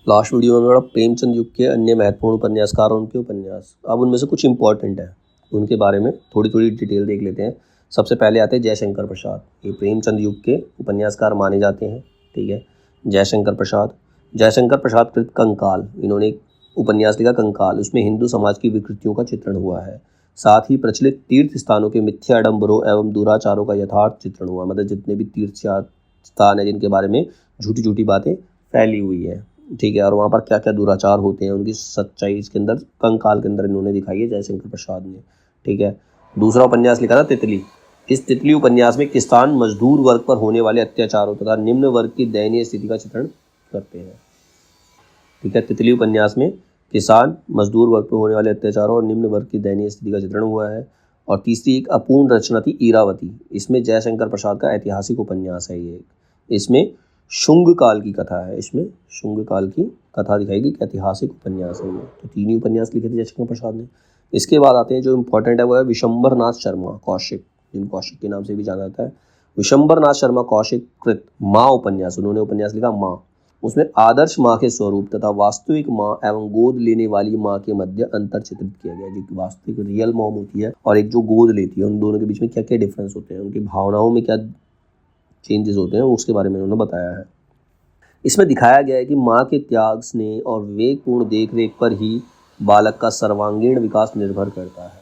Last video में बड़ा प्रेमचंद युग के अन्य महत्वपूर्ण उपन्यासकार और उनके उपन्यास, अब उनमें से कुछ इंपॉर्टेंट है, उनके बारे में थोड़ी थोड़ी डिटेल देख लेते हैं। सबसे पहले आते हैं जयशंकर प्रसाद। ये प्रेमचंद युग के उपन्यासकार माने जाते हैं। ठीक है, जयशंकर प्रसाद कृत कंकाल, इन्होंने एक उपन्यास लिखा कंकाल। उसमें हिंदू समाज की विकृतियों का चित्रण हुआ है। साथ ही प्रचलित तीर्थ स्थानों के मिथ्या आडंबरों एवं दुराचारों का यथार्थ चित्रण हुआ, मतलब जितने भी तीर्थ स्थान है जिनके बारे में झूठी झूठी बातें फैली हुई है। ठीक है, और वहाँ पर क्या क्या दुराचार होते हैं उनकी सच्चाई इसके अंदर कंकाल के अंदर इन्होंने दिखाई है जयशंकर प्रसाद ने। ठीक है, दूसरा उपन्यास लिखा था तितली। इस तितली उपन्यास में किसान मजदूर वर्ग पर होने वाले अत्याचारों तथा निम्न वर्ग की दयनीय स्थिति का चित्रण करते हैं। ठीक है, तितली उपन्यास में किसान मजदूर वर्ग पर होने वाले अत्याचारों और निम्न वर्ग की दयनीय स्थिति का चित्रण हुआ है। और तीसरी एक अपूर्ण रचना थी इरावती। इसमें जयशंकर प्रसाद का ऐतिहासिक उपन्यास है ये। इसमें शुंग काल की कथा है, इसमें शुंग काल की कथा दिखाएगी, ऐतिहासिक उपन्यास है ये। तो तीन ही उपन्यास लिखे थे जयशंकर प्रसाद ने। इसके बाद आते हैं जो इम्पोर्टेंट है वो है विशंबर नाथ शर्मा कौशिक, जिन कौशिक के नाम से भी जाना जाता है। विशंबर नाथ शर्मा कौशिक कृत माँ उपन्यास, उन्होंने उपन्यास लिखा माँ। उसमें आदर्श माँ के स्वरूप तथा वास्तविक माँ एवं गोद लेने वाली माँ के मध्य अंतर चित्रित किया गया, जो वास्तविक रियल मॉम होती है और एक जो गोद लेती है, उन दोनों के बीच में क्या क्या डिफरेंस होते हैं, उनकी भावनाओं में क्या चेंजेस होते हैं, उसके बारे में उन्होंने बताया है। इसमें दिखाया गया है कि माँ के त्याग, स्नेह और विवेकपूर्ण देखरेख पर ही बालक का सर्वांगीण विकास निर्भर करता है।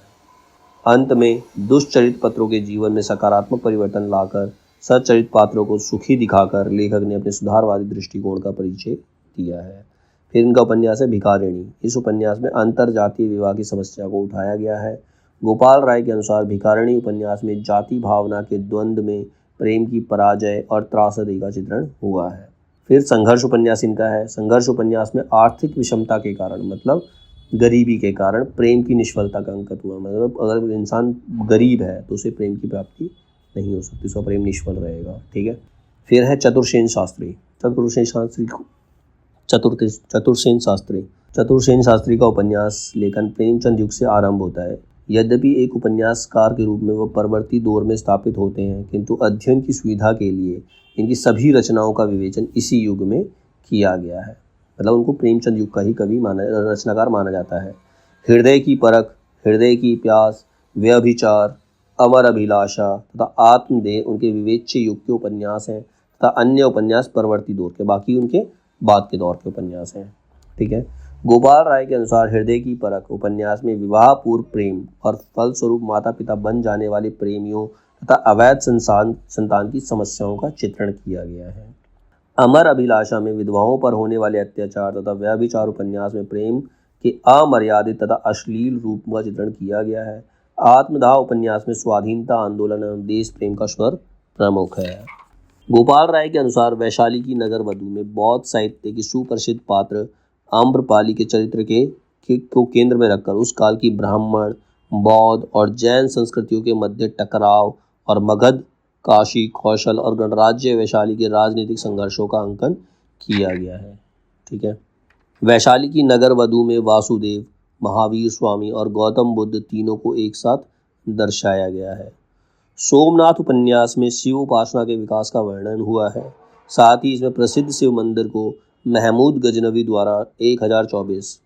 अंत में दुष्चरित पात्रों के जीवन में सकारात्मक परिवर्तन लाकर सच्चरित पात्रों को सुखी दिखाकर लेखक ने अपने सुधारवादी दृष्टिकोण का परिचय दिया है। फिर इनका उपन्यास है भिखारिणी। इस उपन्यास में अंतर जातीय विवाह की समस्या को उठाया गया है। गोपाल राय के अनुसार भिखारिणी उपन्यास में जाति भावना के द्वंद्व में प्रेम की पराजय और त्रासदी का चित्रण हुआ है। फिर संघर्ष उपन्यास इनका है। संघर्ष उपन्यास में आर्थिक विषमता के कारण, मतलब गरीबी के कारण प्रेम की निष्फलता का अंकित हुआ, मतलब अगर इंसान गरीब है तो उसे प्रेम की प्राप्ति नहीं हो सकती, उसका प्रेम निष्फल रहेगा। ठीक है, फिर है चतुर्सेन शास्त्री। चतुर्सेन शास्त्री का उपन्यास लेखन प्रेमचंद युग से आरंभ होता है। यद्यपि एक उपन्यासकार के रूप में वह परवर्ती दौर में स्थापित होते हैं, किंतु अध्ययन की सुविधा के लिए इनकी सभी रचनाओं का विवेचन इसी युग में किया गया है, मतलब उनको प्रेमचंद युग का ही कवि रचनाकार माना जाता है। हृदय की परख, हृदय की प्यास, व्यभिचार, अमर अभिलाषा तथा आत्मदेह उनके विवेच्य युग के उपन्यास हैं तथा अन्य उपन्यास परवर्ती दौर के, बाकी उनके बाद के दौर के उपन्यास हैं। ठीक है, गोपाल राय के अनुसार हृदय की परख उपन्यास में विवाह पूर्व प्रेम और फलस्वरूप माता पिता बन जाने वाले प्रेमियों तथा अवैध संतान की समस्याओं का चित्रण किया गया है। अमर अभिलाषा में विधवाओं पर होने वाले अत्याचार तथा व्यभिचार उपन्यास में प्रेम के अमर्यादित तथा अश्लील रूप का चित्रण किया गया है। आत्मदाह उपन्यास में स्वाधीनता आंदोलन एवं देश प्रेम का स्वर प्रमुख है। गोपाल राय के अनुसार वैशाली की नगर वधू में बौद्ध साहित्य की सुप्रसिद्ध पात्र आम्रपाली के चरित्र को केंद्र में रखकर उस काल की ब्राह्मण, बौद्ध और जैन संस्कृतियों के मध्य टकराव और मगध, काशी, कौशल और गणराज्य वैशाली के राजनीतिक संघर्षों का अंकन किया गया है। ठीक है, वैशाली की नगर वधू में वासुदेव, महावीर स्वामी और गौतम बुद्ध तीनों को एक साथ दर्शाया गया है। सोमनाथ उपन्यास में शिव उपासना के विकास का वर्णन हुआ है। साथ ही इसमें प्रसिद्ध शिव मंदिर को महमूद गजनवी द्वारा 1024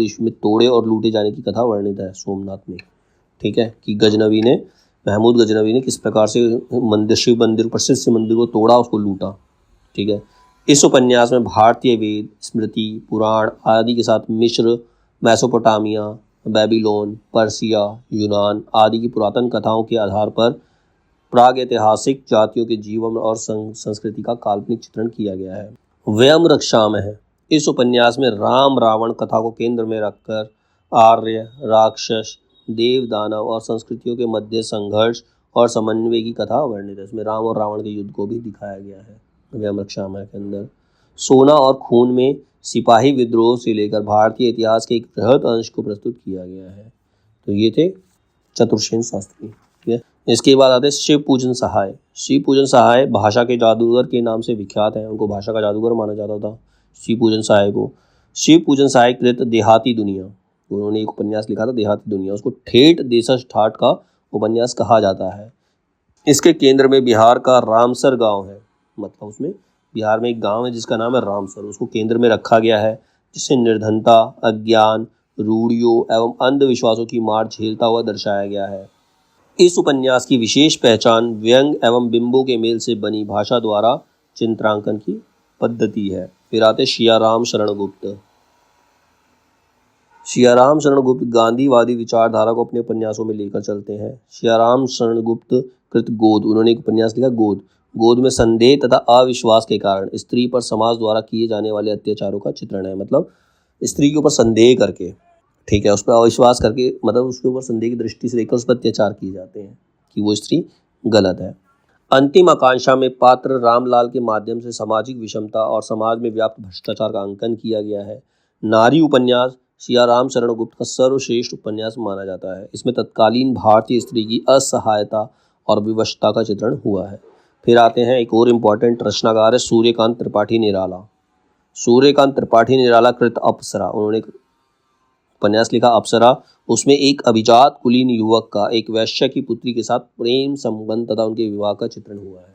ईस्वी में तोड़े और लूटे जाने की कथा वर्णित है सोमनाथ में। ठीक है, कि महमूद गजनवी ने किस प्रकार से शिव मंदिर, प्रसिद्ध शिव मंदिर को तोड़ा, उसको लूटा। ठीक है, इस उपन्यास में भारतीय वेद, स्मृति, पुराण आदि के साथ मिस्र, मेसोपोटामिया, बेबीलोन, पर्सिया, यूनान आदि की पुरातन कथाओं के आधार पर प्रागैतिहासिक जातियों के जीवन और संस्कृति का काल्पनिक चित्रण किया गया है। व्यम रक्षाम है। इस उपन्यास में राम रावण कथा को केंद्र में रखकर आर्य, राक्षस, देव, दानव और संस्कृतियों के मध्य संघर्ष और समन्वय की कथा वर्णित है। इसमें राम और रावण के युद्ध को भी दिखाया गया है व्यम रक्षाम के अंदर। सोना और खून में सिपाही विद्रोह से लेकर भारतीय इतिहास के एक बृहद अंश को प्रस्तुत किया गया है। तो ये थे चतुर्सेन शास्त्री। ठीक है, इसके बाद आते शिव पूजन सहाय। शिव पूजन सहाय भाषा के जादूगर के नाम से विख्यात है, उनको भाषा का जादूगर माना जाता था शिव पूजन सहाय को। शिव पूजन सहाय कृत देहाती दुनिया, उन्होंने एक उपन्यास लिखा था देहाती दुनिया, उसको ठेठ देशज ठाठ का उपन्यास कहा जाता है। इसके केंद्र में बिहार का रामसर गांव है, मतलब उसमें बिहार में एक गांव है जिसका नाम है रामसर, उसको केंद्र में रखा गया है, जिससे निर्धनता, अज्ञान, रूढ़ियों एवं अंधविश्वासों की मार झेलता हुआ दर्शाया गया है। इस उपन्यास की विशेष पहचान व्यंग एवं बिंबों के मेल से बनी भाषा द्वारा चित्रांकन की पद्धति है। फिर आते सियाराम शरण गुप्त। सियाराम शरण गुप्त गांधीवादी विचारधारा को अपने उपन्यासों में लेकर चलते हैं। सियाराम शरण गुप्त कृत गोद, उन्होंने एक उपन्यास लिखा गोद। गोद में संदेह तथा अविश्वास के कारण स्त्री पर समाज द्वारा किए जाने वाले अत्याचारों का चित्रण है। मतलब स्त्री के ऊपर संदेह करके, ठीक है, उस पर अविश्वास करके, मतलब उसके ऊपर संदेह की दृष्टि से लेकर उस पर अत्याचार किए जाते हैं कि वो स्त्री गलत है। अंतिम आकांक्षा में पात्र रामलाल के माध्यम से सामाजिक विषमता और समाज में व्याप्त भ्रष्टाचार का अंकन किया गया है। नारी उपन्यास सियाराम शरण गुप्त का सर्वश्रेष्ठ उपन्यास माना जाता है। इसमें तत्कालीन भारतीय स्त्री की असहायता और विवशता का चित्रण हुआ है। फिर आते हैं एक और इम्पॉर्टेंट रचनाकार है सूर्यकांत त्रिपाठी निराला। सूर्यकांत त्रिपाठी निराला कृत अप्सरा, उन्होंने एक उपन्यास लिखा अप्सरा। उसमें एक अभिजात कुलीन युवक का एक वैश्य की पुत्री के साथ प्रेम संबंध तथा उनके विवाह का चित्रण हुआ है।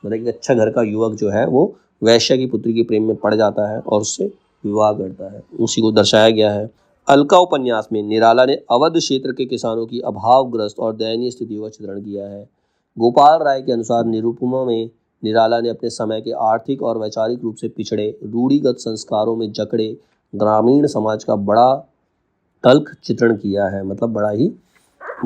मतलब एक अच्छा घर का युवक जो है वो वैश्य की पुत्री के प्रेम में पड़ जाता है और उससे विवाह करता है, उसी को दर्शाया गया है। अलका उपन्यास में निराला ने अवध क्षेत्र के किसानों की अभावग्रस्त और दयनीय स्थितियों का चित्रण किया है। गोपाल राय के अनुसार निरूपमा में निराला ने अपने समय के आर्थिक और वैचारिक रूप से पिछड़े, रूढ़िगत संस्कारों में जकड़े ग्रामीण समाज का बड़ा तल्ख चित्रण किया है। मतलब बड़ा ही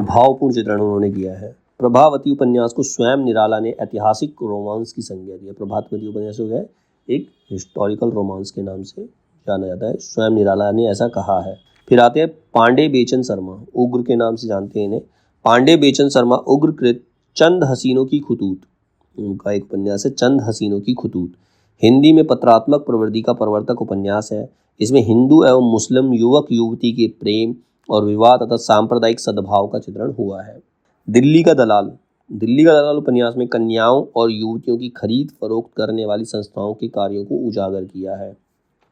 भावपूर्ण चित्रण उन्होंने किया है। प्रभावती उपन्यास को स्वयं निराला ने ऐतिहासिक रोमांस की संज्ञा दी है। प्रभावती उपन्यास हो गया एक हिस्टोरिकल रोमांस के नाम से जाना जाता है, स्वयं निराला ने ऐसा कहा है। फिर आते हैं पांडे बेचन शर्मा, उग्र के नाम से जानते हैं इन्हें। पांडे बेचन शर्मा उग्र कृत चंद हसीनों की खुतूत, उनका एक उपन्यास है चंद हसीनों की खुतूत। हिंदी में पत्रात्मक प्रवृत्ति का प्रवर्तक उपन्यास है। इसमें हिंदू एवं मुस्लिम युवक युवती के प्रेम और विवाह तथा सांप्रदायिक सद्भाव का चित्रण हुआ है। दिल्ली का दलाल, दिल्ली का दलाल उपन्यास में कन्याओं और युवतियों की खरीद फरोख्त करने वाली संस्थाओं के कार्यों को उजागर किया है।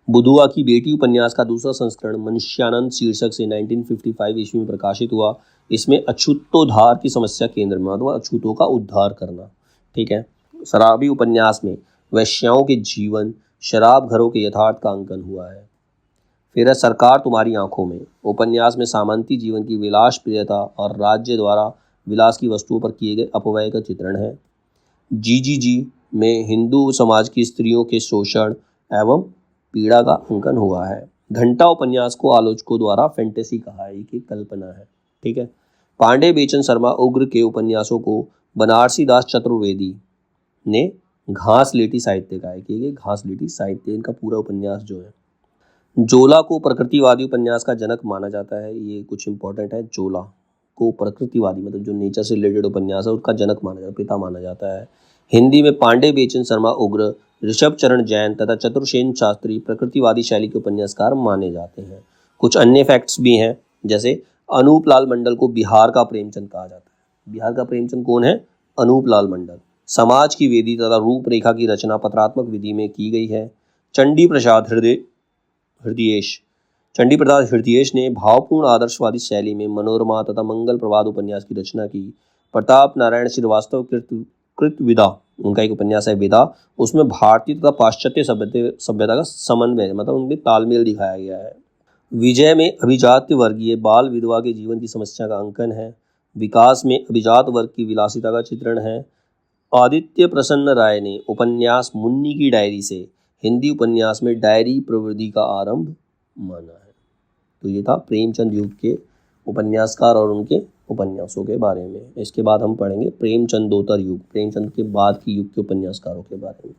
बुधुआ की बेटी उपन्यास का दूसरा संस्करण मनुष्यानंद शीर्षक से 1955 ईस्वी में प्रकाशित हुआ। इसमें अछूतोद्धार की समस्या केंद्र में, मतलब अछूतों का उद्धार करना, ठीक है। शराबी उपन्यास में वैश्याओं के जीवन, शराब घरों के यथार्थ का अंकन हुआ है। फिर है सरकार तुम्हारी आंखों में, उपन्यास में सामंती जीवन की विलास प्रियता और राज्य द्वारा विलास की वस्तुओं पर किए गए अपव्यय का चित्रण है। जी में हिंदू समाज की स्त्रियों के शोषण एवं पीड़ा का अंकन हुआ है। घंटा उपन्यास को आलोचकों द्वारा फैंटेसी कहा है, एक कल्पना है, ठीक है। पांडे बेचन शर्मा उग्र के उपन्यासों को बनारसी दास चतुर्वेदी ने घासलेटी साहित्य कहा है कि ये घासलेटी साहित्य, इनका पूरा उपन्यास जो है। जोला को प्रकृतिवादी उपन्यास का जनक माना जाता है, ये कुछ इंपॉर्टेंट है। जोला को प्रकृतिवादी, मतलब जो नेचर से रिलेटेड उपन्यास है उसका जनक माना जाता है, पिता माना जाता है। हिंदी में पांडे बेचन शर्मा उग्र, ऋषभ चरण जैन तथा चतुर्सेन शास्त्री प्रकृतिवादी शैली के उपन्यासकार माने जाते हैं। कुछ अन्य फैक्ट्स भी हैं, जैसे अनूप लाल मंडल को बिहार का प्रेमचंद कहा जाता है। बिहार का प्रेमचंद कौन है? अनूप लाल मंडल। समाज की वेदी तथा रूपरेखा की रचना पत्रात्मक विधि में की गई है। चंडी प्रसाद हृदयेश ने भावपूर्ण आदर्शवादी शैली में मनोरमा तथा मंगल प्रभात उपन्यास की रचना की। प्रताप नारायण श्रीवास्तव कृत विदा, उनका एक उपन्यास है विदा, उसमें भारतीय तथा पाश्चात्य सभ्यता का समन्वय, मतलब उनमें तालमेल दिखाया गया है। विजय में अभिजात्य वर्गीय बाल विधवा के जीवन की समस्या का अंकन है। विकास में अभिजात वर्ग की विलासिता का चित्रण है। आदित्य प्रसन्न राय ने उपन्यास मुन्नी की डायरी से हिंदी उपन्यास में डायरी प्रवृत्ति का आरंभ माना है। तो ये था प्रेमचंद युग के उपन्यासकार और उनके उपन्यासों के बारे में। इसके बाद हम पढ़ेंगे प्रेमचंदोत्तर युग, प्रेमचंद के बाद की युग के उपन्यासकारों के बारे में।